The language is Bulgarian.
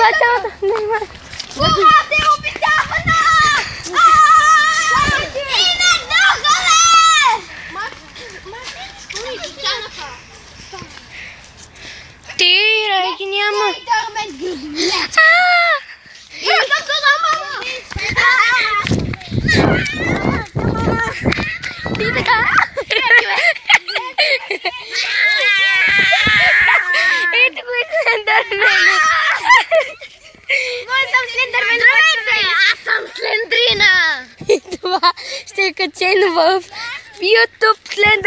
Това е цялата. Това те обитявана! Ти, райки няма. Ти така. Ето го и Слендърмен. Кой съм Слендърмен? Аз съм Слендрина! И това ще е качено в YouTube Слендърмен.